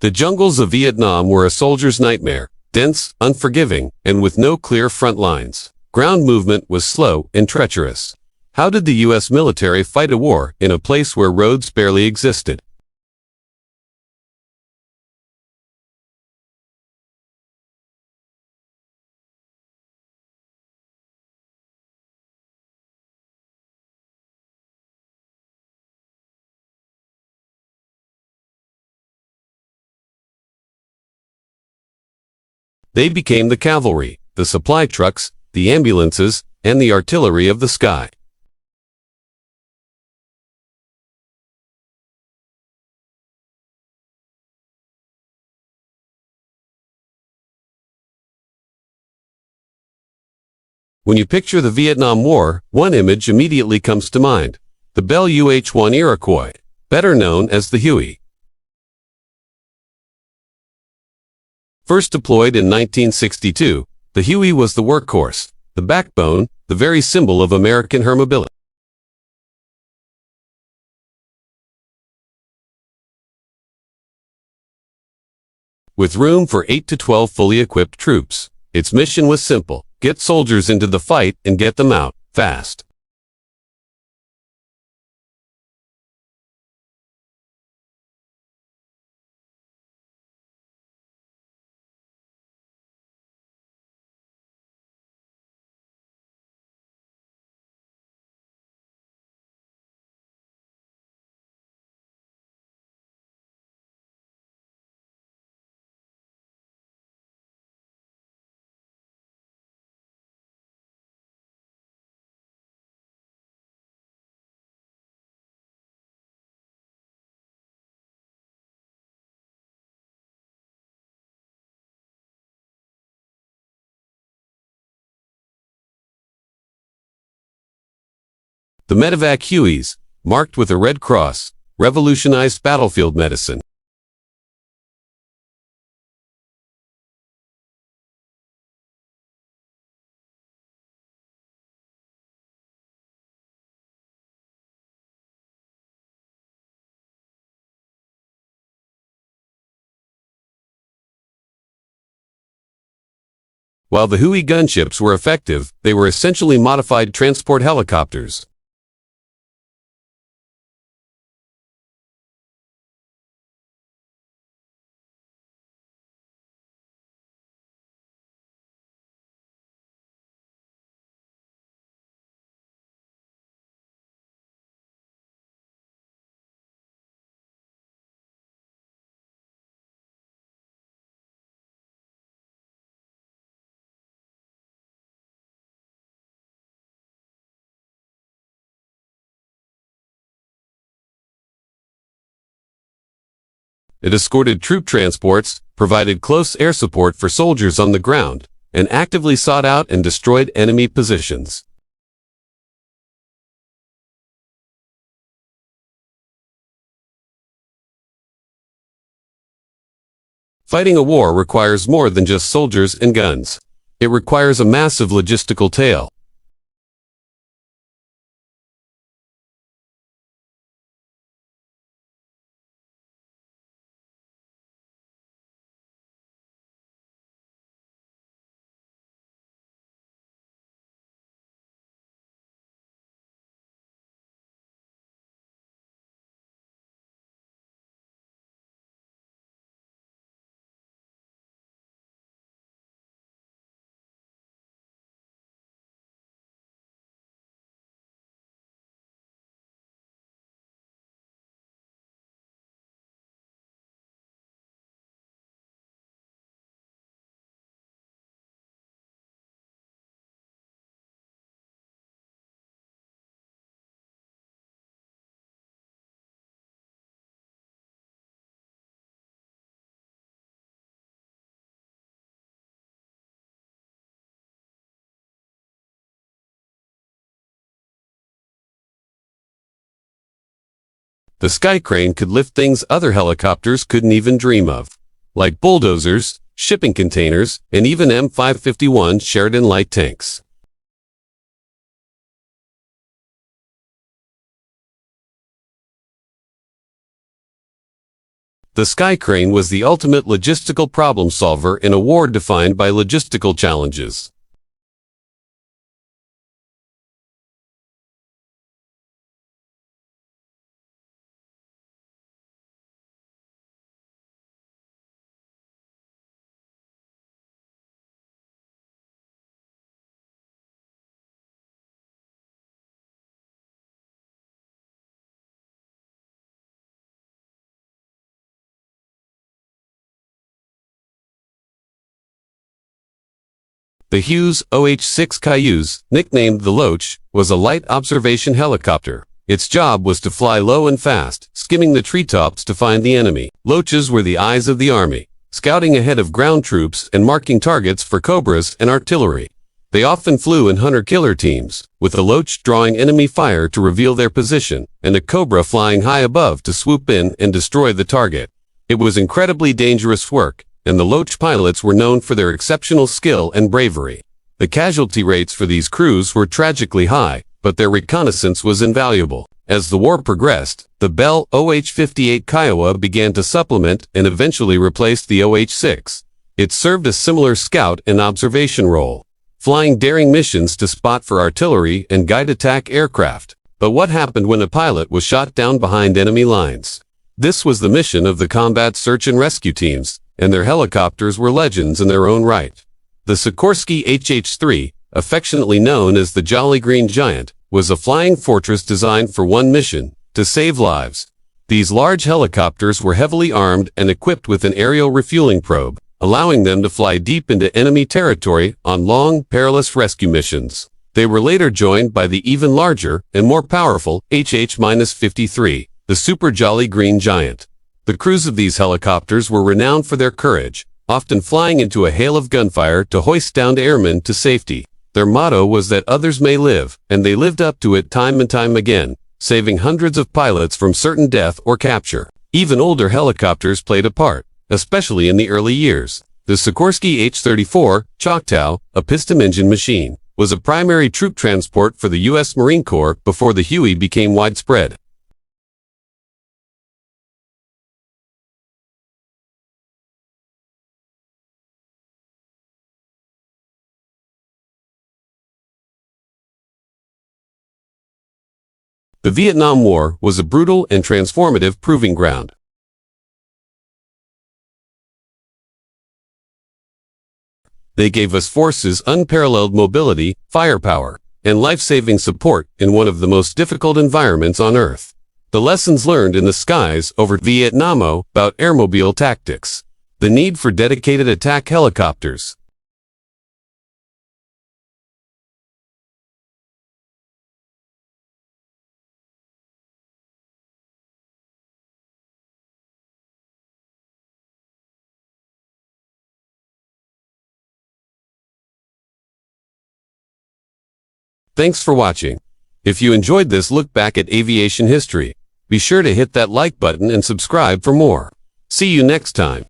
The jungles of Vietnam were a soldier's nightmare, dense, unforgiving, and with no clear front lines. Ground movement was slow and treacherous. How did the U.S. military fight a war in a place where roads barely existed? They became the cavalry, the supply trucks, the ambulances, and the artillery of the sky. When you picture the Vietnam War, one image immediately comes to mind: the Bell UH-1 Iroquois, better known as the Huey. First deployed in 1962, the Huey was the workhorse, the backbone, the very symbol of American hermability. With room for 8 to 12 fully equipped troops, its mission was simple: get soldiers into the fight and get them out, fast. The medevac Hueys, marked with a red cross, revolutionized battlefield medicine. While the Huey gunships were effective, they were essentially modified transport helicopters. It escorted troop transports, provided close air support for soldiers on the ground, and actively sought out and destroyed enemy positions. Fighting a war requires more than just soldiers and guns. It requires a massive logistical tail. The Skycrane could lift things other helicopters couldn't even dream of, like bulldozers, shipping containers, and even M551 Sheridan light tanks. The Skycrane was the ultimate logistical problem solver in a war defined by logistical challenges. The Hughes UH-1 Cayuse, nicknamed the Loach, was a light observation helicopter. Its job was to fly low and fast, skimming the treetops to find the enemy. Loaches were the eyes of the army, scouting ahead of ground troops and marking targets for Cobras and artillery. They often flew in hunter-killer teams, with a Loach drawing enemy fire to reveal their position, and a Cobra flying high above to swoop in and destroy the target. It was incredibly dangerous work, and the Loach pilots were known for their exceptional skill and bravery. The casualty rates for these crews were tragically high, but their reconnaissance was invaluable. As the war progressed, the Bell UH-1 Kiowa began to supplement and eventually replaced the UH-1. It served a similar scout and observation role, flying daring missions to spot for artillery and guide attack aircraft. But what happened when a pilot was shot down behind enemy lines? This was the mission of the combat search and rescue teams, and their helicopters were legends in their own right. The Sikorsky HH-3, affectionately known as the Jolly Green Giant, was a flying fortress designed for one mission, to save lives. These large helicopters were heavily armed and equipped with an aerial refueling probe, allowing them to fly deep into enemy territory on long, perilous rescue missions. They were later joined by the even larger and more powerful HH-53, the Super Jolly Green Giant. The crews of these helicopters were renowned for their courage, often flying into a hail of gunfire to hoist downed airmen to safety. Their motto was that others may live, and they lived up to it time and time again, saving hundreds of pilots from certain death or capture. Even older helicopters played a part, especially in the early years. The Sikorsky H-34, Choctaw, a piston-engine machine, was a primary troop transport for the U.S. Marine Corps before the Huey became widespread. The Vietnam War was a brutal and transformative proving ground. They gave us forces unparalleled mobility, firepower, and life-saving support in one of the most difficult environments on Earth. The lessons learned in the skies over Vietnam about airmobile tactics. The need for dedicated attack helicopters. Thanks for watching. If you enjoyed this look back at aviation history, be sure to hit that like button and subscribe for more. See you next time.